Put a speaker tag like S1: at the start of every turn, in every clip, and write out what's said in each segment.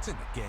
S1: to the game.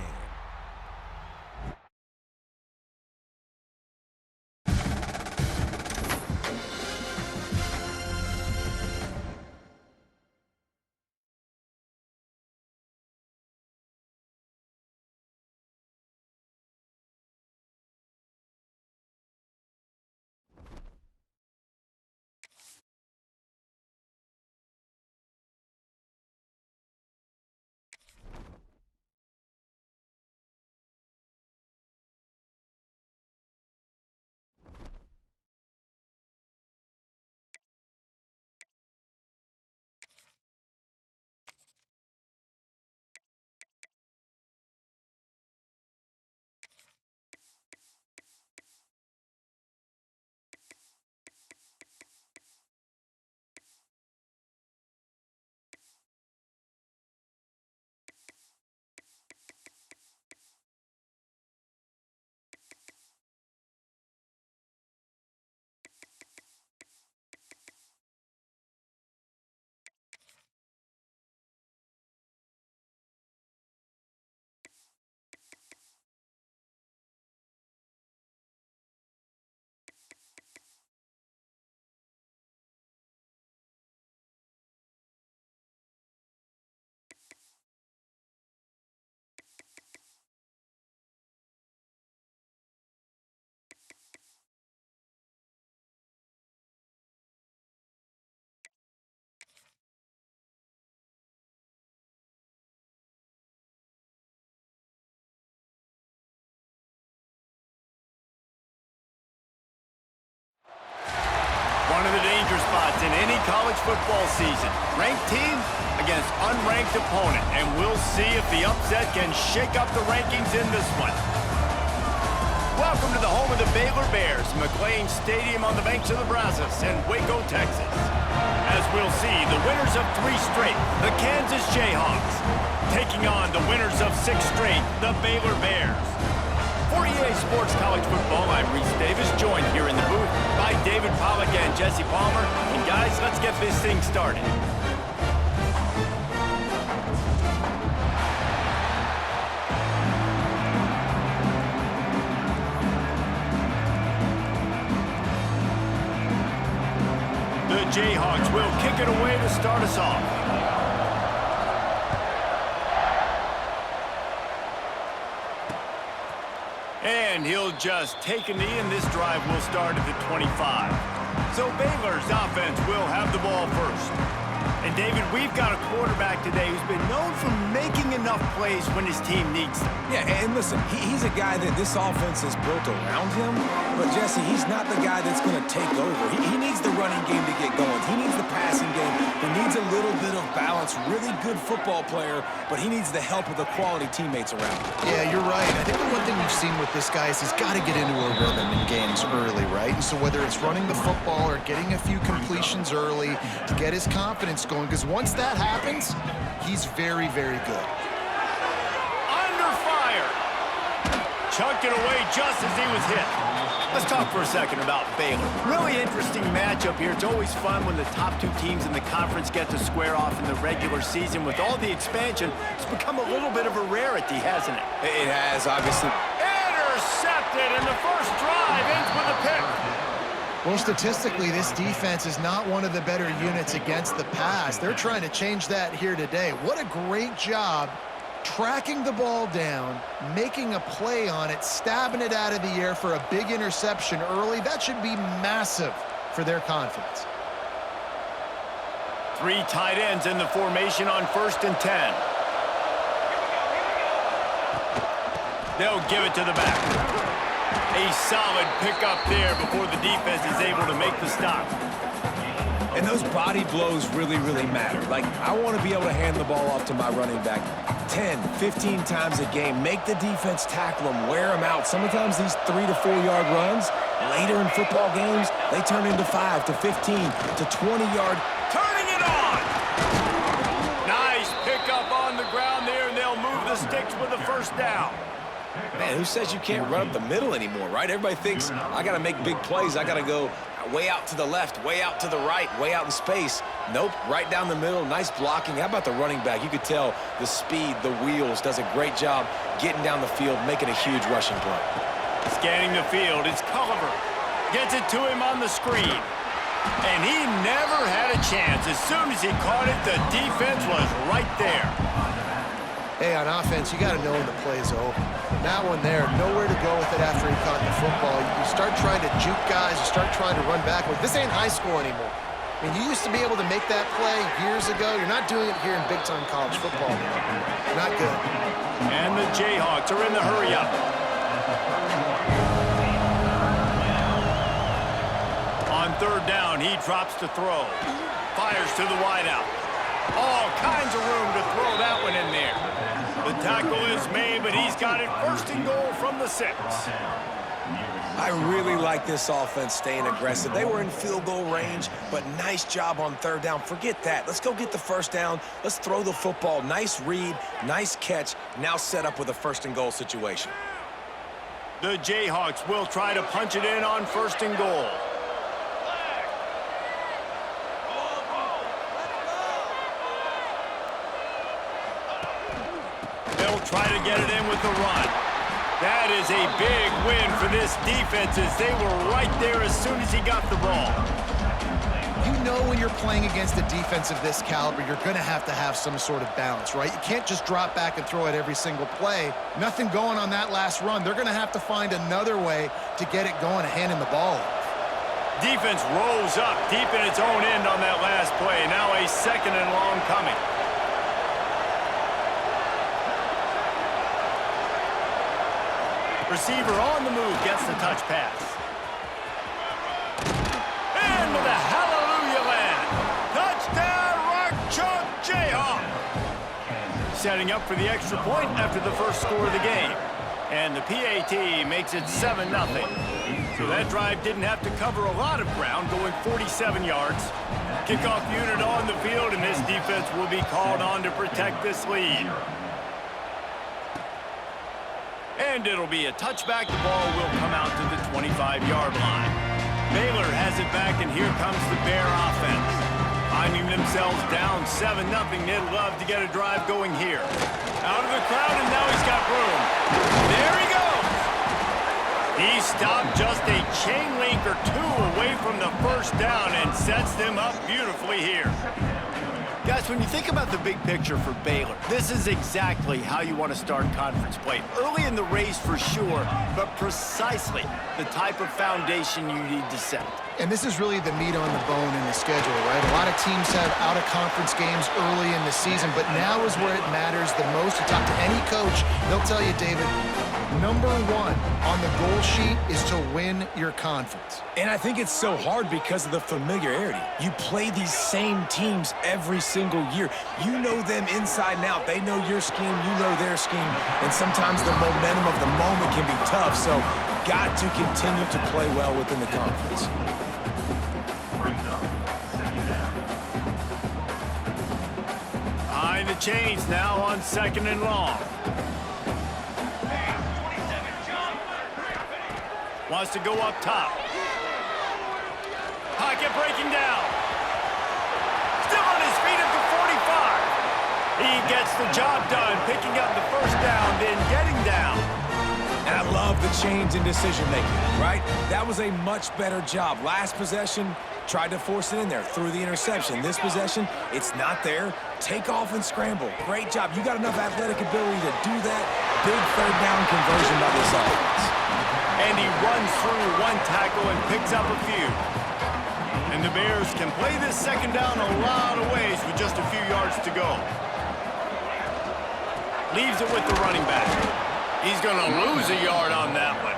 S2: One of the danger spots in any college football season. Ranked team against unranked opponent. And we'll see if the upset can shake up the rankings in this one. Welcome to the home of the Baylor Bears, McLean Stadium on the banks of the Brazos in Waco, Texas. As we'll see, the winners of 3 straight, the Kansas Jayhawks, taking on the winners of 6 straight, the Baylor Bears. For EA Sports College Football, I'm Reese Davis, joined here in the booth by David Pollack and Jesse Palmer. And guys, let's get this thing started. The Jayhawks will kick it away to start us off. And he'll just take a knee, and this drive will start at the 25. So Baylor's offense will have the ball first. And David, we've got a quarterback today who's been known for making enough plays when his team needs them.
S1: Yeah, and listen, he's a guy that this offense is built around him. But, Jesse, he's not the guy that's going to take over. He needs the running game to get going. He needs the passing game. He needs a little bit of balance. Really good football player, but he needs the help of the quality teammates around him.
S3: Yeah, you're right. I think the one thing we've seen with this guy is he's got to get into a rhythm in games early, right? And so whether it's running the football or getting a few completions early to get his confidence going, because once that happens, he's very, very good.
S2: Under fire. Chucked it away just as he was hit. Let's talk for a second about Baylor. Really interesting matchup here. It's always fun when the top 2 teams in the conference get to square off in the regular season. With all the expansion, it's become a little bit of a rarity, hasn't it?
S1: It has, obviously.
S2: Intercepted, and the first drive ends with a pick.
S3: Well, statistically, this defense is not one of the better units against the pass. They're trying to change that here today. What a great job tracking the ball down, making a play on it, stabbing it out of the air for a big interception early. That should be massive for their confidence.
S2: 3 tight ends in the formation on 1st and 10. They'll give it to the back. A solid pickup there before the defense is able to make the stop.
S1: And those body blows really, really matter. Like, I want to be able to hand the ball off to my running back 10, 15 times a game. Make the defense tackle them, wear them out. Sometimes these 3 to 4 yard runs, later in football games, they turn into 5 to 15 to 20 yard.
S2: Turning it on! Nice pickup on the ground there, and they'll move the sticks with a first down.
S1: Man, who says you can't run up the middle anymore, right? Everybody thinks, I got to make big plays. I got to go way out to the left, way out to the right, way out in space. Nope, right down the middle, nice blocking. How about the running back? You could tell the speed, the wheels, does a great job getting down the field, making a huge rushing play.
S2: Scanning the field, it's Culliver. Gets it to him on the screen. And he never had a chance. As soon as he caught it, the defense was right there.
S3: Hey, on offense, you got to know when the play's over. That one there, nowhere to go with it after he caught the football. You start trying to juke guys, you start trying to run backwards. This ain't high school anymore. I mean, you used to be able to make that play years ago. You're not doing it here in big-time college football anymore. Not good.
S2: And the Jayhawks are in the hurry-up. On third down, he drops to throw. Fires to the wideout. All kinds of room to throw that one in there. The tackle is made, but he's got it first and goal from the 6.
S1: I really like this offense staying aggressive. They were in field goal range, but nice job on third down. Forget that. Let's go get the first down. Let's throw the football. Nice read, nice catch. Now set up with a first and goal situation.
S2: The Jayhawks will try to punch it in on first and goal. They'll try to get it in with the run. That is a big win for this defense as they were right there as soon as he got the ball.
S3: You know when you're playing against a defense of this caliber, you're going to have some sort of balance, right? You can't just drop back and throw it every single play. Nothing going on that last run. They're going to have to find another way to get it going and handing the ball off.
S2: Defense rose up deep in its own end on that last play. Now a second and long coming. Receiver on the move gets the touch pass. And with a hallelujah land. Touchdown, Rock Chalk Jayhawk. Setting up for the extra point after the first score of the game. And the PAT makes it 7-0. So that drive didn't have to cover a lot of ground, going 47 yards. Kickoff unit on the field, and this defense will be called on to protect this lead. And it'll be a touchback. The ball will come out to the 25-yard line. Baylor has it back, and here comes the Bear offense. Finding themselves down 7-0, they'd love to get a drive going here. Out of the crowd, and now he's got room. There he goes! He stopped just a chain link or two away from the first down and sets them up beautifully here. Guys, when you think about the big picture for Baylor, this is exactly how you want to start conference play. Early in the race for sure, but precisely the type of foundation you need to set.
S3: And this is really the meat on the bone in the schedule, right? A lot of teams have out-of-conference games early in the season, but now is where it matters the most. You talk to any coach, they'll tell you, David, number one on the goal sheet is to win your conference.
S1: And I think it's so hard because of the familiarity. You play these same teams every single year. You know them inside and out. They know your scheme, you know their scheme. And sometimes the momentum of the moment can be tough, so got to continue to play well within the conference.
S2: Behind the chains now on second and long. Wants to go up top. Pocket breaking down. Still on his feet at the 45. He gets the job done, picking up the first down, then getting down.
S1: And I love the change in decision-making, right? That was a much better job. Last possession, tried to force it in there, threw the interception. This possession, it's not there. Take off and scramble. Great job. You got enough athletic ability to do that. Big third down conversion by this offense.
S2: And he runs through one tackle and picks up a few. And the Bears can play this second down a lot of ways with just a few yards to go. Leaves it with the running back. He's going to lose a yard on that one.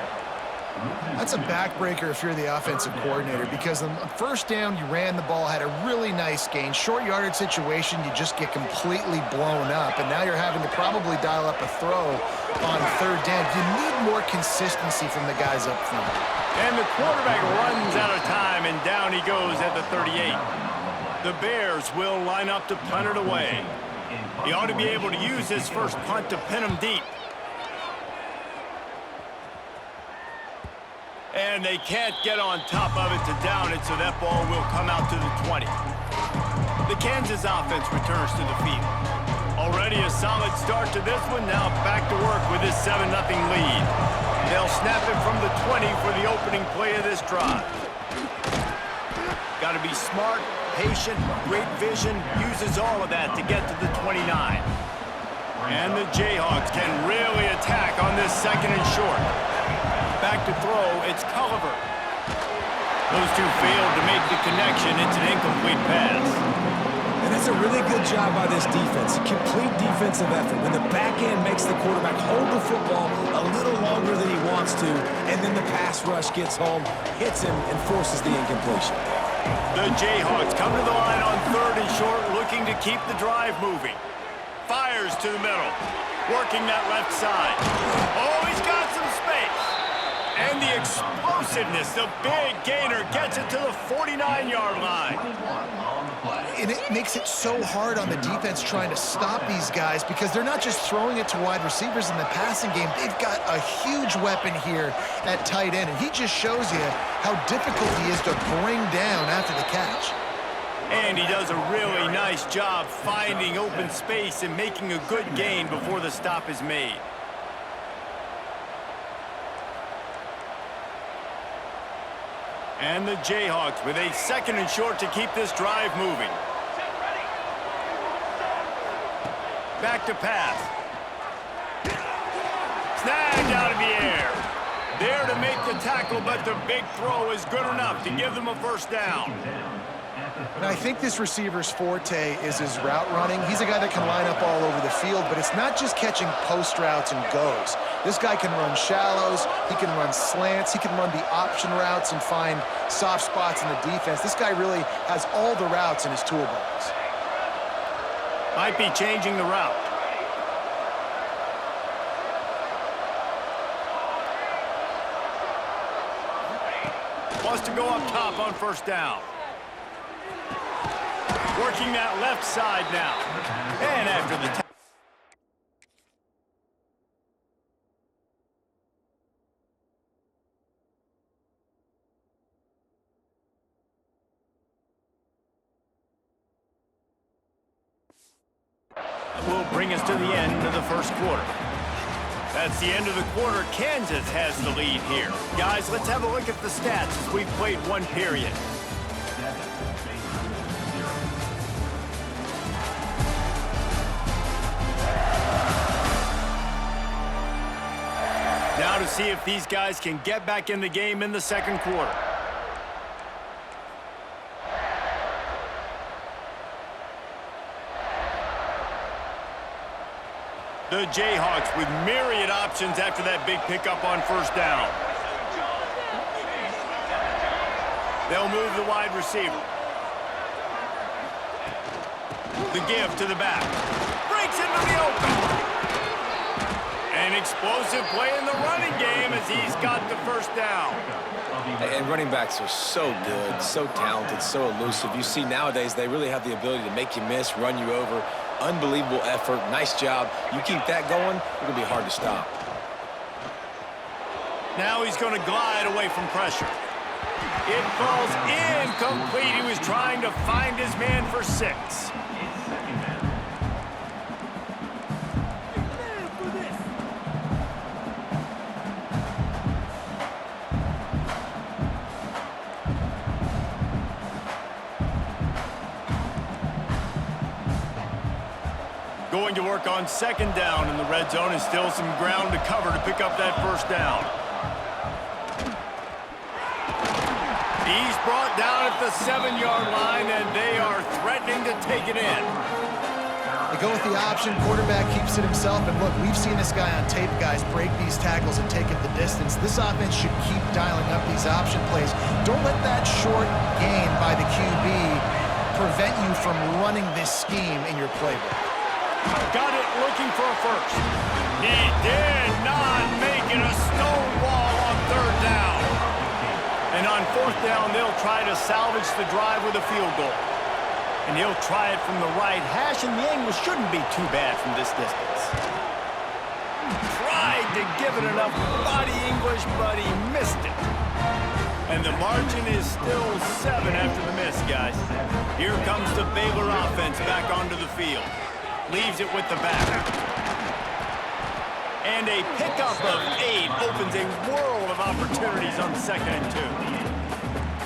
S3: That's a backbreaker if you're the offensive coordinator, because on first down, you ran the ball, had a really nice gain. Short yardage situation, you just get completely blown up, and now you're having to probably dial up a throw on third down. You need more consistency from the guys up front.
S2: And the quarterback runs out of time, and down he goes at the 38. The Bears will line up to punt it away. He ought to be able to use his first punt to pin him deep. And they can't get on top of it to down it, so that ball will come out to the 20. The Kansas offense returns to the field. Already a solid start to this one. Now back to work with this 7-0 lead. They'll snap it from the 20 for the opening play of this drive. Got to be smart, patient, great vision. Uses all of that to get to the 29. And the Jayhawks can really attack on this 2nd and short. Back to throw, it's Culliver. Those two failed to make the connection. It's an incomplete pass.
S1: And that's a really good job by this defense. Complete defensive effort. When the back end makes the quarterback hold the football a little longer than he wants to, and then the pass rush gets home, hits him, and forces the incompletion.
S2: The Jayhawks come to the line on 3rd and short, looking to keep the drive moving. Fires to the middle, working that left side. Oh, he's got some space. And the explosiveness, the big gainer gets it to the 49-yard line.
S3: And it makes it so hard on the defense trying to stop these guys because they're not just throwing it to wide receivers in the passing game. They've got a huge weapon here at tight end, and he just shows you how difficult he is to bring down after the catch.
S2: And he does a really nice job finding open space and making a good gain before the stop is made. And the Jayhawks with a 2nd and short to keep this drive moving. Back to pass. Snagged out of the air. There to make the tackle, but the big throw is good enough to give them a 1st down.
S3: And I think this receiver's forte is his route running. He's a guy that can line up all over the field, but it's not just catching post routes and goes. This guy can run shallows, he can run slants, he can run the option routes and find soft spots in the defense. This guy really has all the routes in his toolbox.
S2: Might be changing the route. Wants to go up top on 1st down. Working that left side now. And after the will bring us to the end of the 1st quarter. That's the end of the quarter. Kansas has the lead here. Guys, let's have a look at the stats as we've played 1 period. Now to see if these guys can get back in the game in the 2nd quarter. The Jayhawks with myriad options after that big pickup on 1st down. They'll move the wide receiver. The give to the back. Breaks into the open. An explosive play in the running game as he's got the 1st down.
S1: And running backs are so good, so talented, so elusive. You see nowadays they really have the ability to make you miss, run you over. Unbelievable effort. Nice job. You keep that going, it's going to be hard to stop.
S2: Now he's going to glide away from pressure. It falls incomplete. He was trying to find his man for 6. Going to work on 2nd down in the red zone, and still some ground to cover to pick up that 1st down. He's brought down at the 7-yard line, and they are threatening to take it in.
S3: They go with the option. Quarterback keeps it himself. And look, we've seen this guy on tape, guys, break these tackles and take it the distance. This offense should keep dialing up these option plays. Don't let that short gain by the QB prevent you from running this scheme in your playbook.
S2: Got it looking for a 1st. He did not make it a stone wall on 3rd down. And on 4th down, they'll try to salvage the drive with a field goal. And he'll try it from the right hash, and the angle shouldn't be too bad from this distance. Tried to give it enough body English, but he missed it. And the margin is still 7 after the miss, guys. Here comes the Baylor offense back onto the field. Leaves it with the back. And a pickup of 8 opens a world of opportunities on 2nd and 2.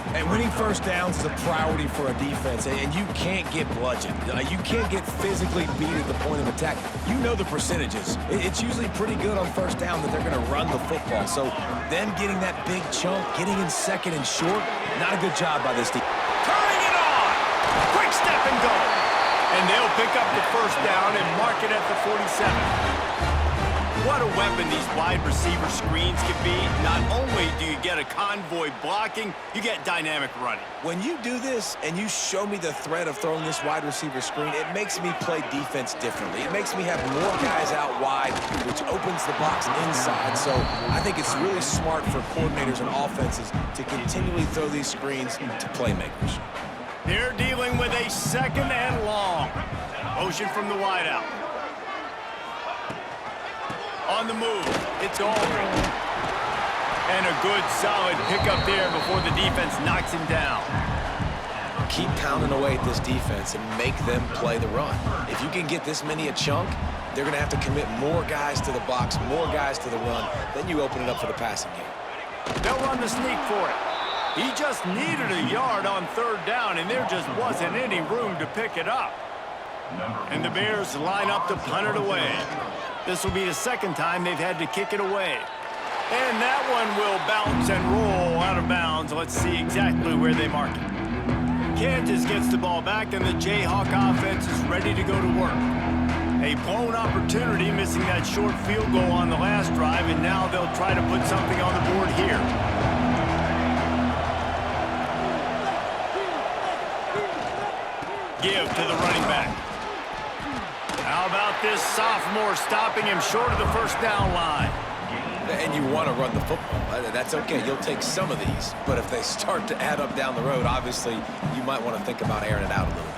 S1: And winning first downs is a priority for a defense, and you can't get bludgeoned. You can't get physically beat at the point of attack. You know the percentages. It's usually pretty good on first down that they're going to run the football. So them getting that big chunk, getting in 2nd and short, not a good job by this team.
S2: Turning it on! Quick step and go! And they'll pick up the first down and mark it at the 47. What a weapon these wide receiver screens can be. Not only do you get a convoy blocking, you get dynamic running.
S1: When you do this and you show me the threat of throwing this wide receiver screen, it makes me play defense differently. It makes me have more guys out wide, which opens the box inside. So I think it's really smart for coordinators and offenses to continually throw these screens to playmakers.
S2: They're dealing with a 2nd and long. Motion from the wideout. On the move, it's Aldridge. And a good, solid pickup there before the defense knocks him down.
S1: Keep pounding away at this defense and make them play the run. If you can get this many a chunk, they're going to have to commit more guys to the box, more guys to the run. Then you open it up for the passing game.
S2: They'll run the sneak for it. He just needed a yard on 3rd down, and there just wasn't any room to pick it up. And the Bears line up to punt it away. This will be the 2nd time they've had to kick it away. And that one will bounce and roll out of bounds. Let's see exactly where they mark it. Kansas gets the ball back, and the Jayhawk offense is ready to go to work. A blown opportunity, missing that short field goal on the last drive, and now they'll try to put something on the board here. Give to the running back. How about this sophomore stopping him short of the first down line?
S1: And you want to run the football. That's okay. You'll take some of these. But if they start to add up down the road, obviously, you might want to think about airing it out a little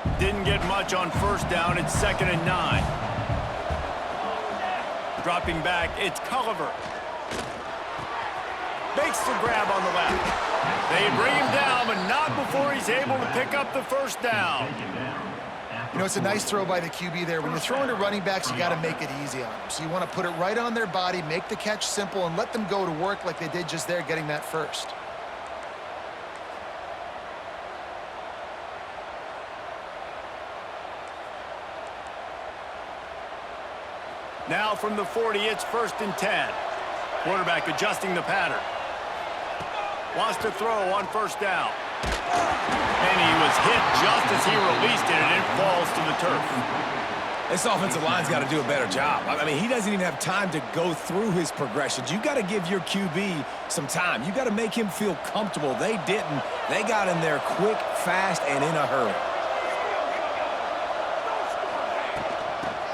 S1: bit.
S2: Didn't get much on first down. It's 2nd and 9. Dropping back, it's Culliver. Makes the grab on the left. They bring him down, but not before he's able to pick up the first down.
S3: You know, it's a nice throw by the QB there. When you're throwing to running backs, you got to make it easy on them. So you want to put it right on their body, make the catch simple, and let them go to work like they did just there, getting that first.
S2: Now from the 40, it's 1st and 10. Quarterback adjusting the pattern. Wants to throw on first down. And he was hit just as he released it, and it falls to the turf.
S1: This offensive line's got to do a better job. I mean, he doesn't even have time to go through his progressions. You got to give your QB some time. You got to make him feel comfortable. They didn't. They got in there quick, fast, and in a hurry.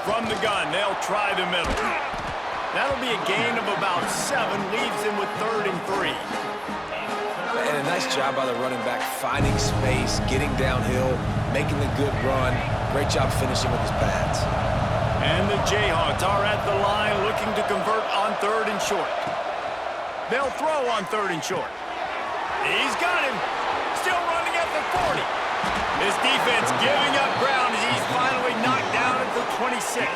S2: From the gun, they'll try the middle. That'll be a gain of about 7, leaves him with 3rd and 3.
S1: And a nice job by the running back, finding space, getting downhill, making the good run. Great job finishing with his pads.
S2: And the Jayhawks are at the line looking to convert on 3rd and short. They'll throw on 3rd and short. He's got him. Still running at the 40. This defense giving up ground as he's finally knocked down at the 26.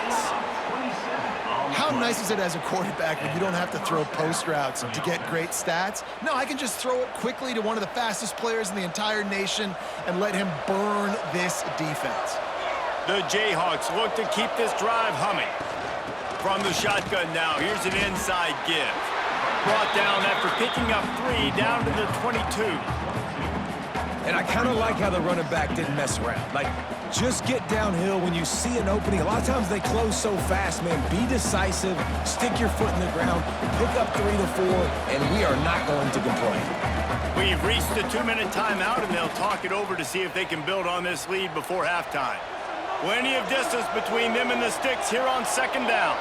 S3: How nice is it as a quarterback when you don't have to throw post routes to get great stats? No, I can just throw it quickly to one of the fastest players in the entire nation and let him burn this defense.
S2: The Jayhawks look to keep this drive humming. From the shotgun now, here's an inside give. Brought down after picking up 3 down to the 22.
S1: And I kind of like how the running back didn't mess around. Like, just get downhill when you see an opening. A lot of times they close so fast, man. Be decisive, stick your foot in the ground, pick up 3 to 4, and we are not going to complain.
S2: We've reached the 2-minute timeout, and they'll talk it over to see if they can build on this lead before halftime. Plenty of distance between them and the sticks here on 2nd down.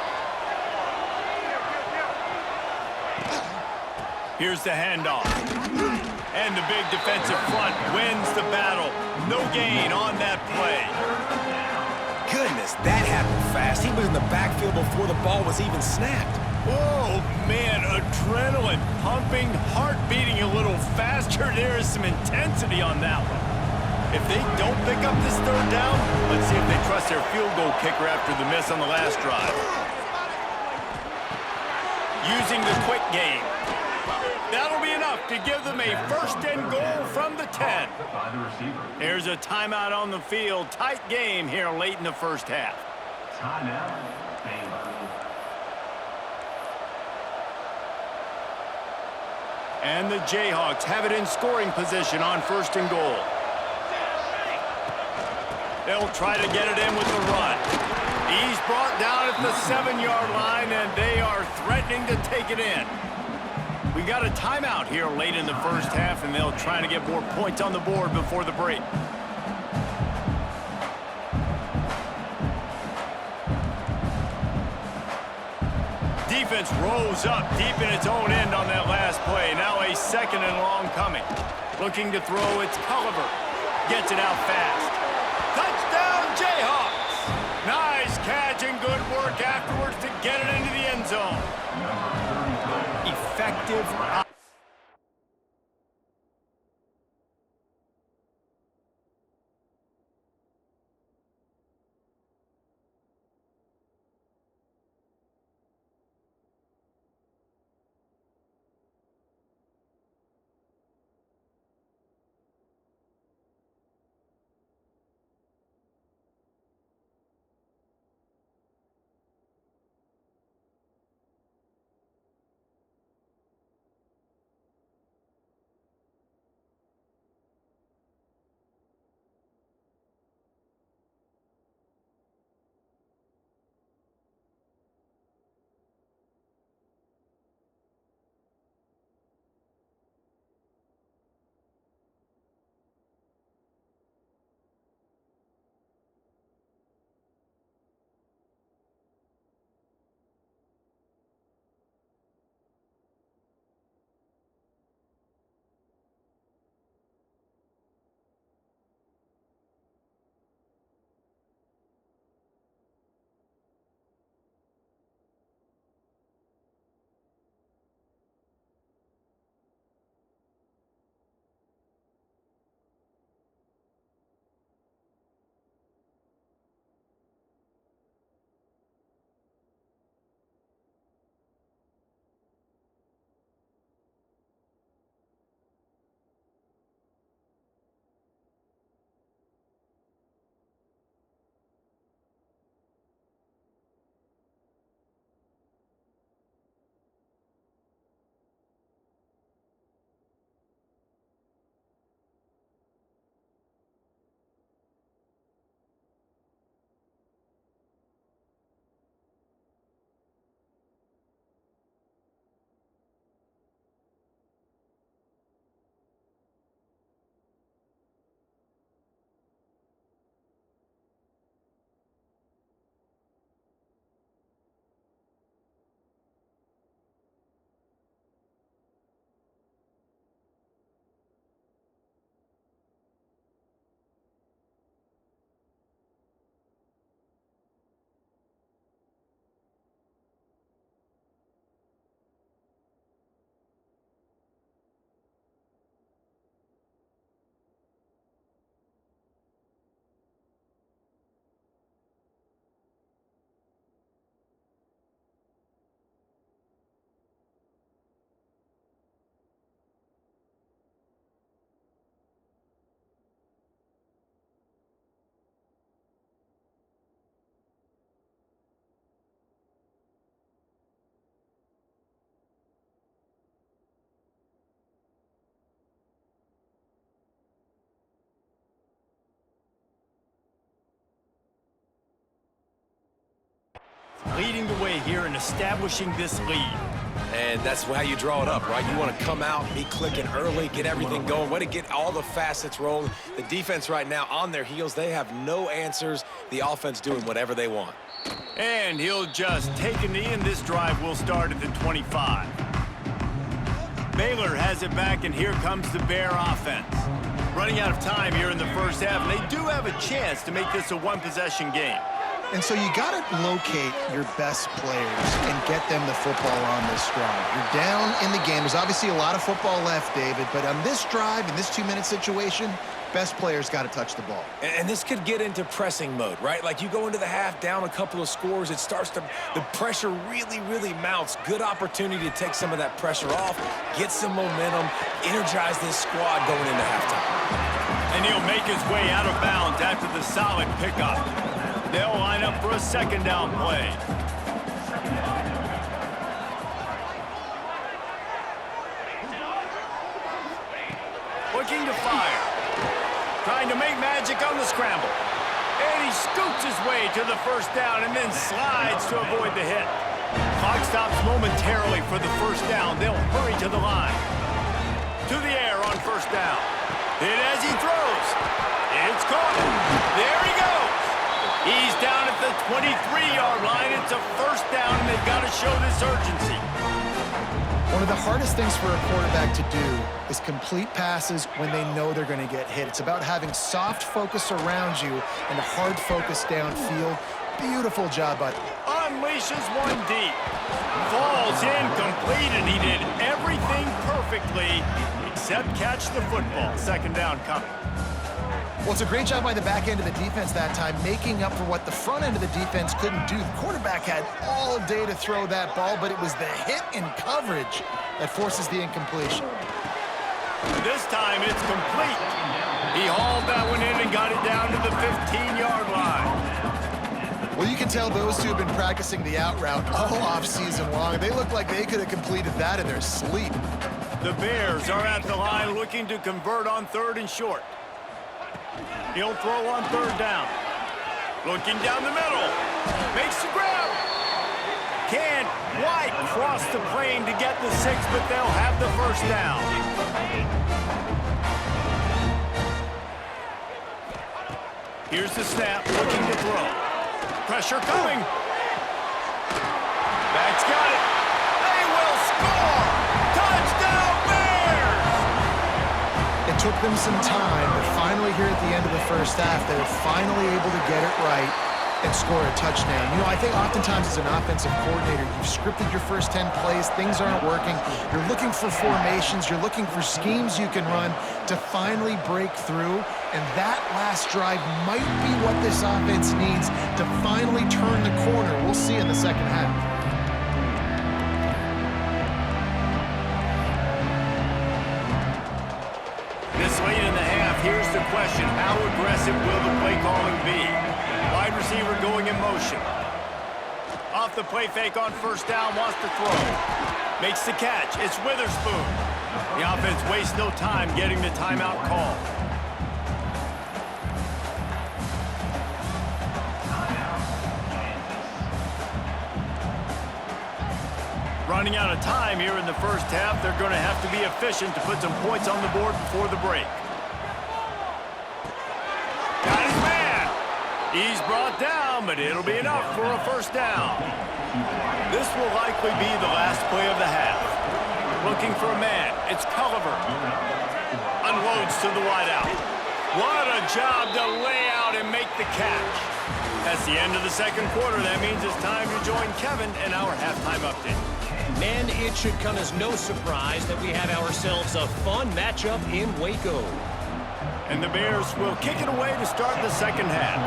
S2: Here's the handoff. And the big defensive front wins the battle. No gain on that play.
S1: Goodness, that happened fast. He was in the backfield before the ball was even snapped.
S2: Oh, man, adrenaline pumping, heart beating a little faster. There is some intensity on that one. If they don't pick up this third down, let's see if they trust their field goal kicker after the miss on the last drive. Using the quick game. That'll be enough to give them a first and goal from the 10. Here's a timeout on the field. Tight game here late in the first half.
S4: Timeout, Baylor.
S2: And the Jayhawks have it in scoring position on first and goal. They'll try to get it in with the run. He's brought down at the 7-yard line, and they are threatening to take it in. We got a timeout here late in the first half, and they'll try to get more points on the board before the break. Defense rose up deep in its own end on that last play. Now a second and long coming. Looking to throw, it's Culliver. Gets it out fast. Touchdown, Jayhawks! Nice catch and good work afterwards to get it into the end zone. Effective. Leading the way here and establishing this lead.
S1: And that's how you draw it up, right? You want to come out, be clicking early, get everything going, way to get all the facets rolling. The defense right now on their heels, they have no answers. The offense doing whatever they want.
S2: And he'll just take a knee, and this drive will start at the 25. Baylor has it back, and here comes the Bear offense. Running out of time here in the first half, and they do have a chance to make this a one-possession game.
S3: And so you got to locate your best players and get them the football on this drive. You're down in the game. There's obviously a lot of football left, David, but on this drive, in this 2-minute situation, best players got to touch the ball.
S1: And this could get into pressing mode, right? Like you go into the half down a couple of scores, it starts to, the pressure really mounts. Good opportunity to take some of that pressure off, get some momentum, energize this squad going into halftime.
S2: And he'll make his way out of bounds after the solid pickup. They'll line up for a second down play. Looking to fire. Trying to make magic on the scramble. And he scoots his way to the first down and then slides to avoid the hit. Clock stops momentarily for the first down. They'll hurry to the line. To the air on first down. Hit as he throws. It's caught. There he goes. He's down at the 23-yard line. It's a first down, and they've got to show this urgency.
S3: One of the hardest things for a quarterback to do is complete passes when they know they're going to get hit. It's about having soft focus around you and a hard focus downfield. Beautiful job, bud.
S2: Unleashes one deep. Falls incomplete, and he did everything perfectly except catch the football. Second down coming.
S3: Well, it's a great job by the back end of the defense that time, making up for what the front end of the defense couldn't do. The quarterback had all day to throw that ball, but it was the hit in coverage that forces the incompletion.
S2: This time it's complete. He hauled that one in and got it down to the 15-yard line.
S3: Well, you can tell those two have been practicing the out route all off-season long. They look like they could have completed that in their sleep.
S2: The Bears are at the line looking to convert on third and short. He'll throw on third down. Looking down the middle. Makes the grab. Can't quite cross the plane to get the 6, but they'll have the first down. Here's the snap, looking to throw. Pressure coming. That's got it. They will score. Touchdown, Bears!
S3: It took them some time, but finally here at the end of the first half, they were finally able to get it right and score a touchdown. You know, I think oftentimes as an offensive coordinator, you've scripted your first 10 plays, things aren't working, you're looking for formations, you're looking for schemes you can run to finally break through, and that last drive might be what this offense needs to finally turn the corner. We'll see in the second half.
S2: This late in the half, here's the question. How aggressive will the play calling be? Wide receiver going in motion. Off the play fake on first down, wants to throw. Makes the catch. It's Witherspoon. The offense wastes no time getting the timeout call. Running out of time here in the first half. They're going to have to be efficient to put some points on the board before the break. Got his man. He's brought down, but it'll be enough for a first down. This will likely be the last play of the half. Looking for a man. It's Culliver. Unloads to the wideout. What a job to lay out and make the catch. That's the end of the second quarter. That means it's time to join Kevin in our halftime update.
S5: And it should come as no surprise that we have ourselves a fun matchup in Waco.
S2: And the Bears will kick it away to start the second half.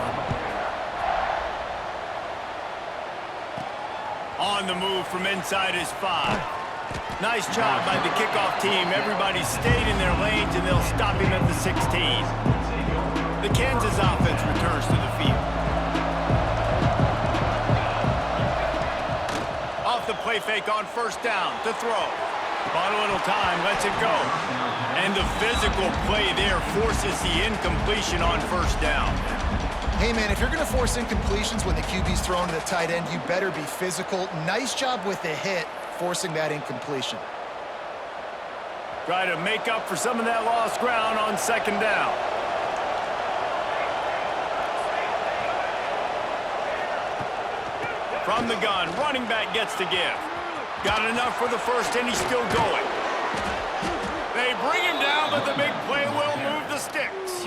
S2: On the move from inside his 5. Nice job by the kickoff team. Everybody stayed in their lanes, and they'll stop him at the 16. The Kansas offense returns to the field. Off the play fake on first down to throw. Bought a little time, lets it go. And the physical play there forces the incompletion on first down.
S3: Hey, man, if you're going to force incompletions when the QB's thrown to the tight end, you better be physical. Nice job with the hit, forcing that incompletion.
S2: Try to make up for some of that lost ground on second down. From the gun, running back gets to give. Got enough for the first, and he's still going. They bring him down, but the big play will move the sticks.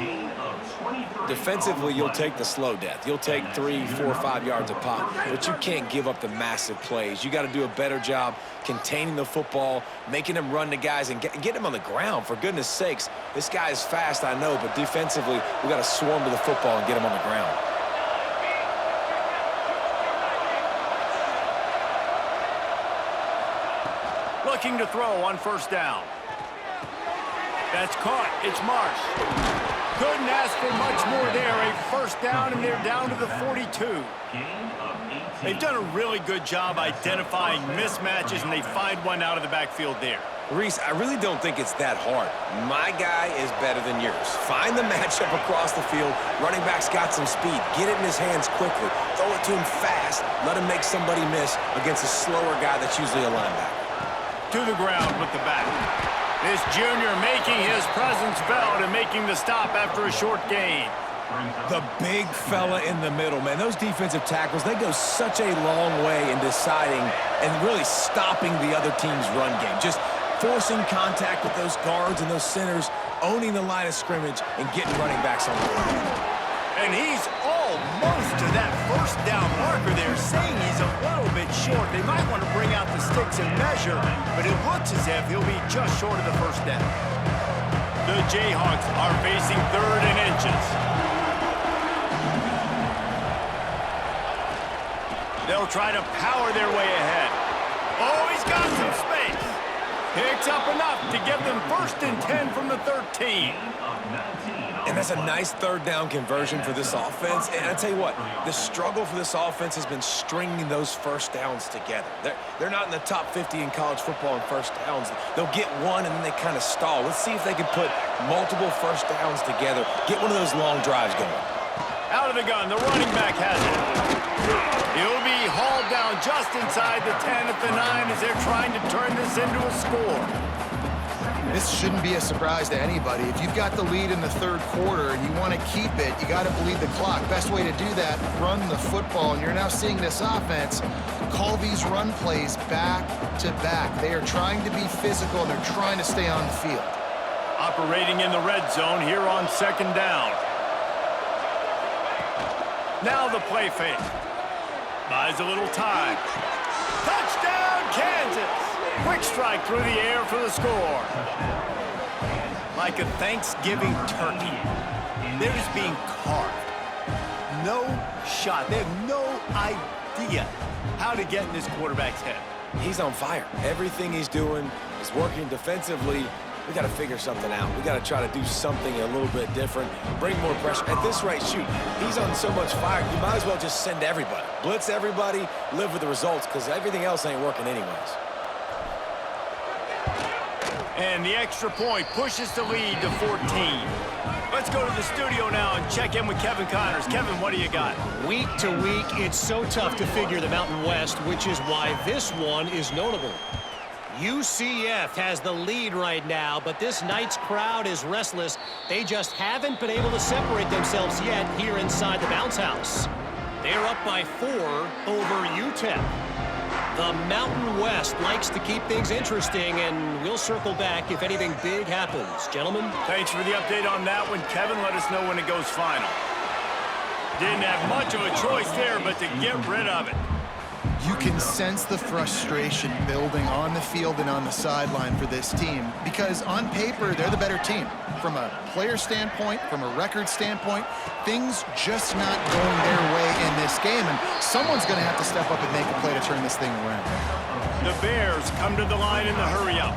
S1: defensively, you'll take the slow death. You'll take 3, 4, 5 yards a pop, but you can't give up the massive plays. You got to do a better job containing the football, making them run the guys, and get them on the ground, for goodness sakes. This guy is fast, I know, but defensively, we got to swarm to the football and get him on the ground.
S2: Looking to throw on first down. That's caught. It's Marsh. Couldn't ask for much more there. A first down, and they're down to the 42. They've done a really good job identifying mismatches, and they find one out of the backfield there.
S1: Reese, I really don't think it's that hard. My guy is better than yours. Find the matchup across the field. Running back's got some speed. Get it in his hands quickly. Throw it to him fast. Let him make somebody miss against a slower guy that's usually a linebacker.
S2: To the ground with the back. This junior making his presence felt and making the stop after a short gain.
S1: The big fella in the middle, man. Those defensive tackles, they go such a long way in deciding and really stopping the other team's run game. Just forcing contact with those guards and those centers, owning the line of scrimmage, and getting running backs on the line.
S2: And he's almost to that first down marker there, saying he's a little bit short. They might want to bring out the sticks and measure, but it looks as if he'll be just short of the first down. The Jayhawks are facing 3rd and inches. They'll try to power their way ahead. Oh, he's got some space. Picks up enough to give them 1st and 10 from the 13.
S1: And that's a nice 3rd down conversion for this offense. And I tell you what, the struggle for this offense has been stringing those first downs together. They're not in the top 50 in college football in first downs. They'll get one and then they kind of stall. Let's see if they can put multiple first downs together. Get one of those long drives going.
S2: Out of the gun, the running back has it. He'll be hauled down just inside the 10 at the 9 as they're trying to turn this into a score.
S3: This shouldn't be a surprise to anybody. If you've got the lead in the 3rd quarter and you want to keep it, you got to bleed the clock. Best way to do that, run the football. And you're now seeing this offense call these run plays back to back. They are trying to be physical, and they're trying to stay on the field.
S2: Operating in the red zone here on 2nd down. Now the play fake. Buys a little time. Touchdown, Kansas! Quick strike through the air for the score. Like a Thanksgiving turkey, they're just being carved. No shot. They have no idea how to get in this quarterback's head.
S1: He's on fire. Everything he's doing is working defensively. We got to figure something out. We got to try to do something a little bit different, bring more pressure. At this rate, shoot, he's on so much fire, you might as well just send everybody. Blitz everybody, live with the results, because everything else ain't working anyways.
S2: And the extra point pushes the lead to 14. Let's go to the studio now and check in with Kevin Connors. Kevin, what do you got?
S5: Week to week, it's so tough to figure the Mountain West, which is why this one is notable. UCF has the lead right now, but this night's crowd is restless. They just haven't been able to separate themselves yet here inside the bounce house. They're up by 4 over UTEP. The Mountain West likes to keep things interesting, and we'll circle back if anything big happens. Gentlemen?
S2: Thanks for the update on that one, Kevin. Let us know when it goes final. Didn't have much of a choice there, but to get rid of it.
S3: You can sense the frustration building on the field and on the sideline for this team, because on paper, they're the better team. From a player standpoint, from a record standpoint, things just not going their way in this game, and someone's going to have to step up and make a play to turn this thing around.
S2: The Bears come to the line in the hurry-up.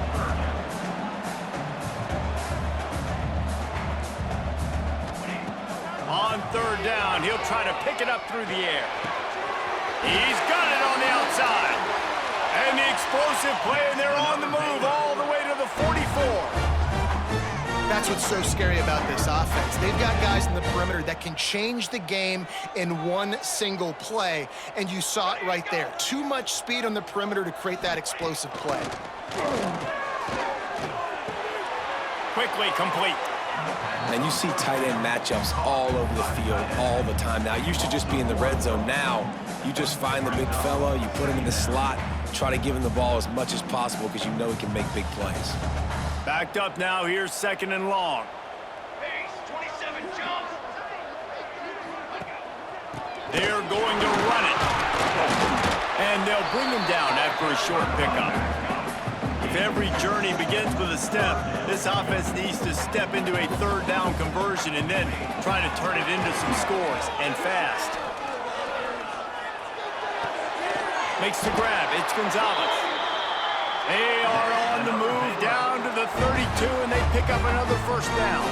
S2: On 3rd down, he'll try to pick it up through the air. He's got it on the outside. And the explosive play, and they're on the move all the way to the 44.
S3: That's what's so scary about this offense. They've got guys in the perimeter that can change the game in one single play, and you saw it right there. Too much speed on the perimeter to create that explosive play.
S2: Quickly complete.
S1: And you see tight end matchups all over the field all the time now. It used to just be in the red zone. Now you just find the big fella, you put him in the slot, try to give him the ball as much as possible because you know he can make big plays.
S2: Backed up now, here's 2nd and long. They're going to run it. And they'll bring him down after a short pickup. If every journey begins with a step, this offense needs to step into a third down conversion and then try to turn it into some scores, and fast. Makes the grab. It's Gonzalez. They are on the move down to the 32, and they pick up another first down.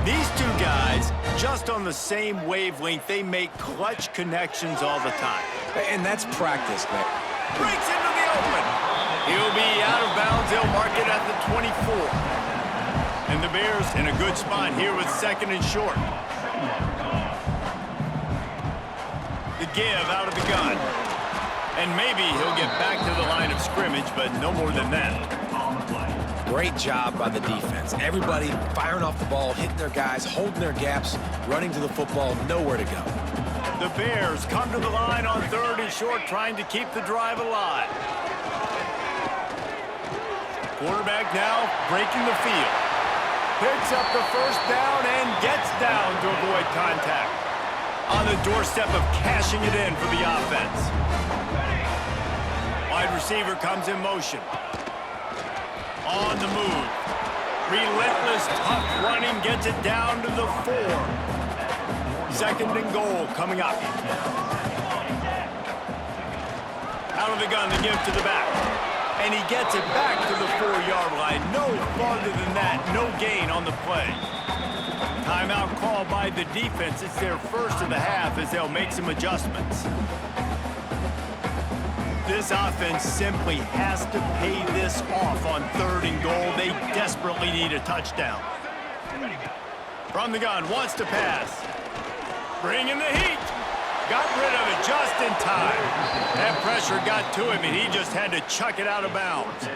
S2: These two guys, just on the same wavelength, they make clutch connections all the time.
S1: And that's practice, man.
S2: Breaks into the open. He'll be out of bounds. They'll mark it at the 24. And the Bears in a good spot here with second and short. The give out of the gun. And maybe he'll get back to the line of scrimmage, but no more than that.
S1: Great job by the defense. Everybody firing off the ball, hitting their guys, holding their gaps, running to the football, nowhere to go.
S2: The Bears come to the line on third and short, trying to keep the drive alive. Quarterback now breaking the field. Picks up the first down and gets down to avoid contact. On the doorstep of cashing it in for the offense. Wide receiver comes in motion. On the move. Relentless, tough running gets it down to the 4. Second and goal coming up. Out of the gun, the give to the back. And he gets it back to the 4-yard line. No farther than that, no gain on the play. Timeout called by the defense. It's their first of the half as they'll make some adjustments. This offense simply has to pay this off on third and goal. They desperately need a touchdown. From the gun, wants to pass. Bringing the heat. Got rid of it just in time. That pressure got to him, and he just had to chuck it out of bounds.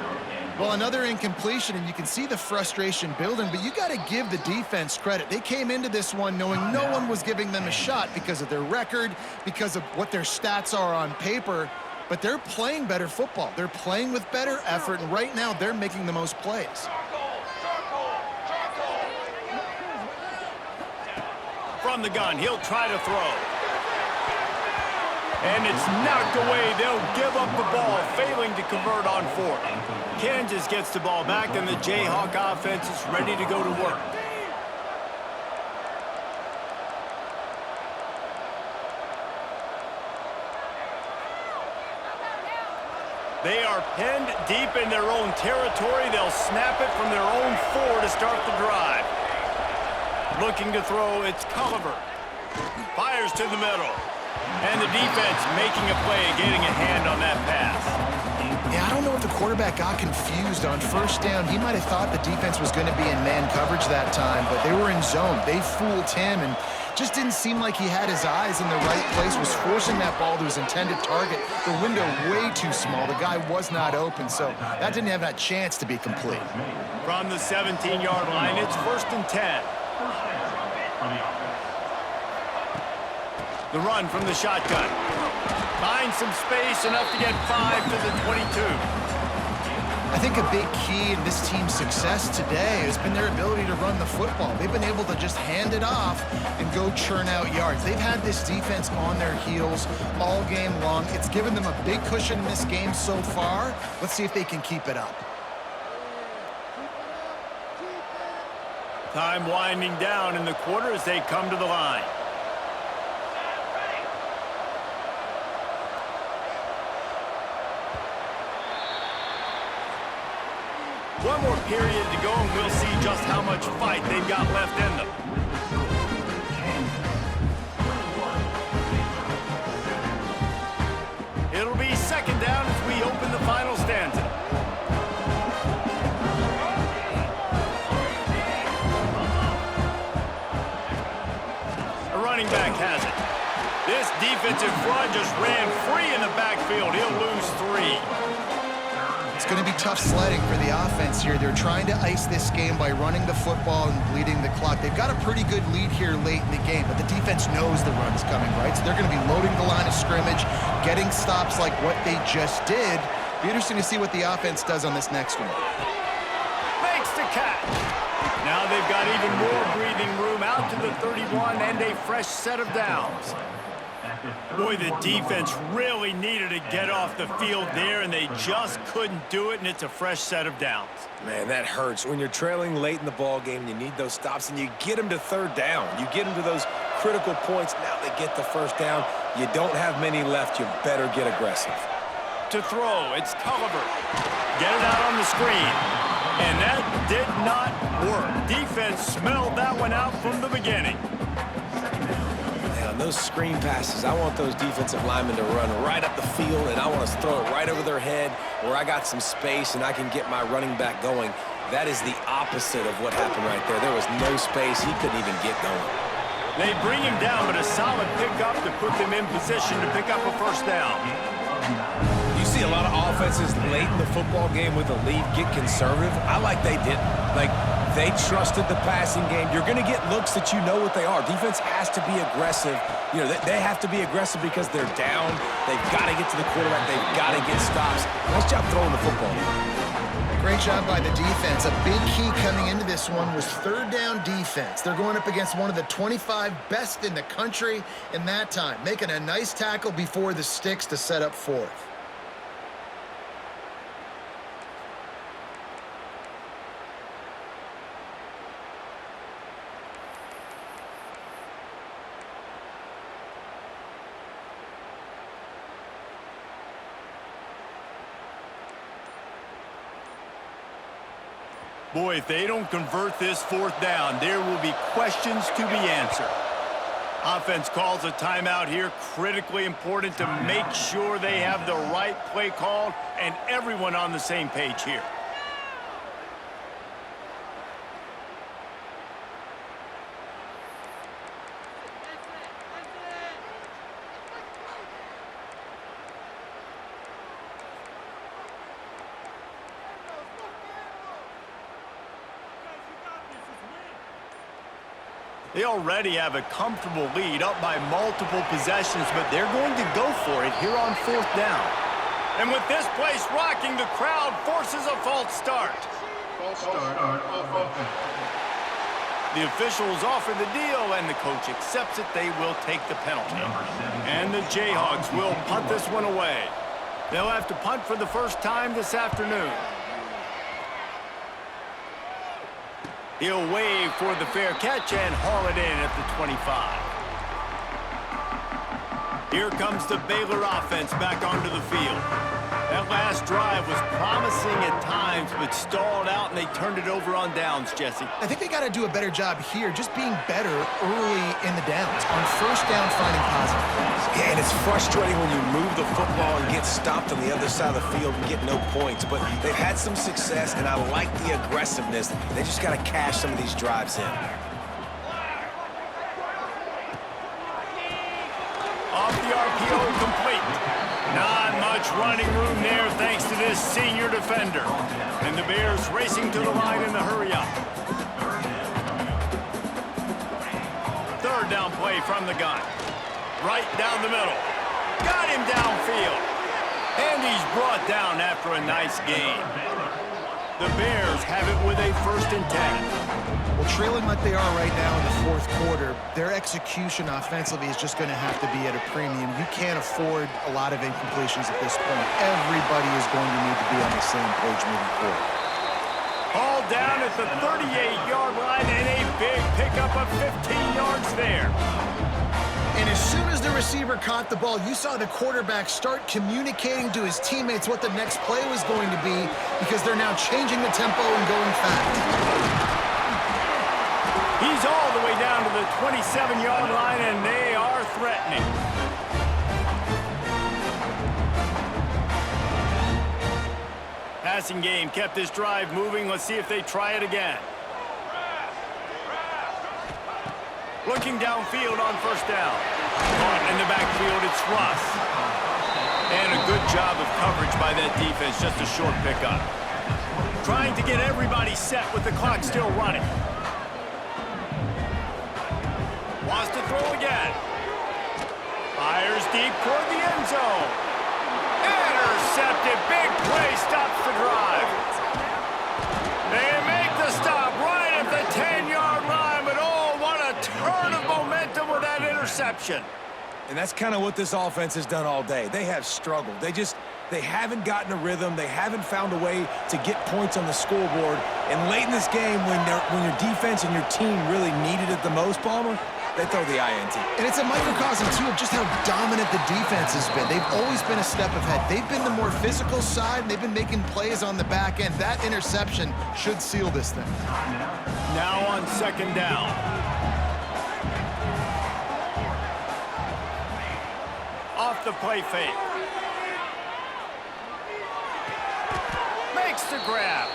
S3: Well, another incompletion, and you can see the frustration building, but you got to give the defense credit. They came into this one knowing no one was giving them a shot because of their record, because of what their stats are on paper, but they're playing better football. They're playing with better effort, and right now they're making the most plays.
S2: From the gun, he'll try to throw. And it's knocked away. They'll give up the ball, failing to convert on fourth. Kansas gets the ball back, and the Jayhawk offense is ready to go to work. They are pinned deep in their own territory. They'll snap it from their own 4 to start the drive. Looking to throw, it's Culliver. Fires to the middle. And the defense making a play, getting a hand on that pass.
S3: Yeah, I don't know if the quarterback got confused on first down. He might have thought the defense was going to be in man coverage that time, but they were in zone. They fooled him and just didn't seem like he had his eyes in the right place, was forcing that ball to his intended target. The window way too small. The guy was not open, so that didn't have that chance to be complete.
S2: From the 17-yard line, it's 1st and 10. The run from the shotgun. Finds some space, enough to get 5 to the 22.
S3: I think a big key in this team's success today has been their ability to run the football. They've been able to just hand it off and go churn out yards. They've had this defense on their heels all game long. It's given them a big cushion in this game so far. Let's see if they can keep it up.
S2: Time winding down in the quarter as they come to the line. One more period to go, and we'll see just how much fight they've got left in them. It'll be 2nd down as we open the final stanza. A running back has it. This defensive front just ran free in the backfield. He'll lose 3.
S3: It's going to be tough sledding for the offense here. They're trying to ice this game by running the football and bleeding the clock. They've got a pretty good lead here late in the game, but the defense knows the run's coming, right? So they're going to be loading the line of scrimmage, getting stops like what they just did. Be interesting to see what the offense does on this next one.
S2: Makes the catch. Now they've got even more breathing room out to the 31 and a fresh set of downs. Boy, the defense really needed to get off the field there, and they just couldn't do it, and it's a fresh set of downs.
S1: Man, that hurts. When you're trailing late in the ball game, you need those stops, and you get them to third down. You get them to those critical points. Now they get the first down. You don't have many left. You better get aggressive.
S2: To throw, it's Tulliver. Get it out on the screen. And that did not work. Defense smelled that one out from the beginning.
S1: Man, on those screen passes, I want those defensive linemen to run right up the field, and I want to throw it right over their head where I got some space and I can get my running back going. That is the opposite of what happened right there. There was no space. He couldn't even get going.
S2: They bring him down, but a solid pickup to put them in position to pick up a first down.
S1: You see a lot of offenses late in the football game with a lead get conservative. I like they didn't. Like, they trusted the passing game. You're going to get looks that you know what they are. Defense has to be aggressive. You know, they have to be aggressive because they're down. They've got to get to the quarterback. They've got to get stops. Nice job throwing the football.
S3: Great job by the defense. A big key coming into this one was third down defense. They're going up against one of the 25 best in the country in that time, making a nice tackle before the sticks to set up fourth.
S2: Boy, if they don't convert this fourth down, there will be questions to be answered. Offense calls a timeout here. Critically important to make sure they have the right play called and everyone on the same page here. They already have a comfortable lead up by multiple possessions, but they're going to go for it here on fourth down. And with this place rocking, the crowd forces a false start.
S4: False start.
S2: The officials offer the deal, and the coach accepts it. They will take the penalty. And the Jayhawks will punt this one away. They'll have to punt for the first time this afternoon. He'll wave for the fair catch and haul it in at the 25. Here comes the Baylor offense back onto the field. That last drive was promising at times, but stalled out, and they turned it over on downs, Jesse.
S3: I think they got to do a better job here, just being better early in the downs. On first down, finding positive plays.
S1: Yeah, and it's frustrating when you move the football and get stopped on the other side of the field and get no points. But they've had some success, and I like the aggressiveness. They just got to cash some of these drives in.
S2: Off the RPO, complete. Not much running room there thanks to this senior defender. And the Bears racing to the line in the hurry up. Third down play from the gun. Right down the middle. Got him downfield. And he's brought down after a nice gain. The Bears have it with a 1st and 10.
S3: Well, trailing like they are right now in the fourth quarter, their execution offensively is just going to have to be at a premium. You can't afford a lot of incompletions at this point. Everybody is going to need to be on the same page moving forward.
S2: All down at the 38-yard line, and a big pickup of 15 yards there.
S3: And as soon as the receiver caught the ball, you saw the quarterback start communicating to his teammates what the next play was going to be, because they're now changing the tempo and going fast.
S2: He's all the way down to the 27-yard line, and they are threatening. Passing game kept this drive moving. Let's see if they try it again. Looking downfield on first down. Caught in the backfield, it's Russ. And a good job of coverage by that defense, just a short pickup. Trying to get everybody set with the clock still running. Wants to throw again. Fires deep toward the end zone. Intercepted. Big play stops the drive. They make the stop right at the 10-yard line, but oh, what a turn of momentum with that interception.
S1: And that's kind of what this offense has done all day. They have struggled. They haven't gotten a rhythm. They haven't found a way to get points on the scoreboard. And late in this game, when your defense and your team really needed it the most, Palmer, they throw the INT.
S3: And it's a microcosm, too, of just how dominant the defense has been. They've always been a step ahead. They've been the more physical side, and they've been making plays on the back end. That interception should seal this thing.
S2: Now on second down. Off the play fake. Makes the grab.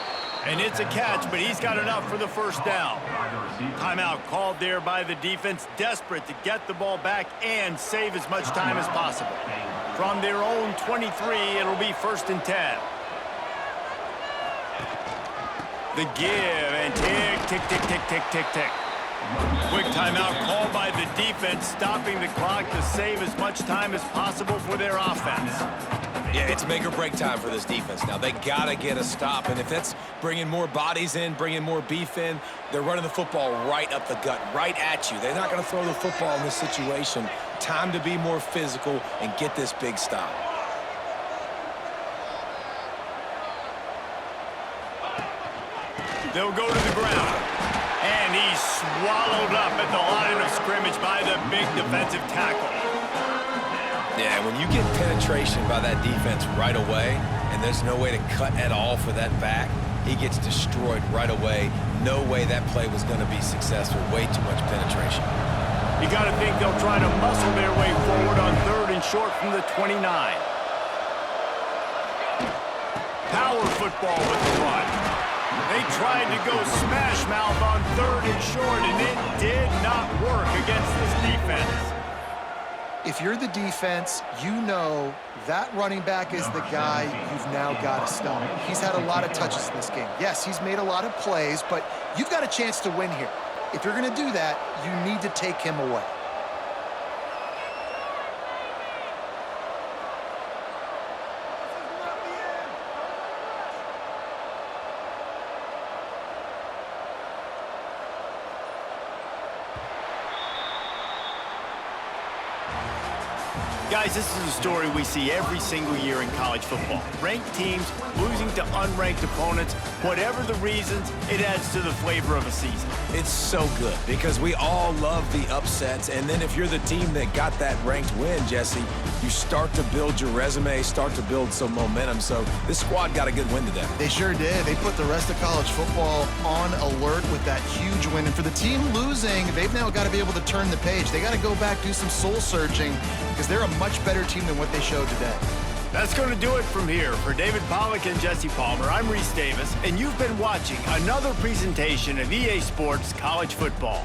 S2: And it's a catch, but he's got enough for the first down. Timeout called there by the defense, desperate to get the ball back and save as much time as possible. From their own 23, it'll be 1st and 10. The give and tick, tick, tick, tick, tick, tick, tick. Quick timeout called by the defense, stopping the clock to save as much time as possible for their offense.
S1: Yeah, it's make or break time for this defense. Now, they got to get a stop, and if that's bringing more bodies in, bringing more beef in, they're running the football right up the gut, right at you. They're not going to throw the football in this situation. Time to be more physical and get this big stop.
S2: They'll go to the ground. And he's swallowed up at the line of scrimmage by the big defensive tackle.
S1: Yeah, when you get penetration by that defense right away, and there's no way to cut at all for that back, he gets destroyed right away. No way that play was going to be successful. Way too much penetration.
S2: You got to think they'll try to muscle their way forward on 3rd and short from the 29. Power football with the run. They tried to go smash mouth on 3rd and short, and it did not work against this defense.
S3: If you're the defense, you know that running back is the guy you've now got to stop. He's had a lot of touches in this game. Yes, he's made a lot of plays, but you've got a chance to win here. If you're going to do that, you need to take him away.
S2: Guys, this is a story we see every single year in college football. Ranked teams losing to unranked opponents. Whatever the reasons, it adds to the flavor of a season.
S1: It's so good because we all love the upsets, and then if you're the team that got that ranked win, Jesse, you start to build your resume, start to build some momentum. So this squad got a good win today.
S3: They sure did. They put the rest of college football on alert with that huge win. And for the team losing, they've now got to be able to turn the page. They got to go back, do some soul searching, because they're a much better team than what they showed today.
S2: That's going to do it from here. For David Pollack and Jesse Palmer, I'm Reese Davis, and you've been watching another presentation of EA Sports College Football.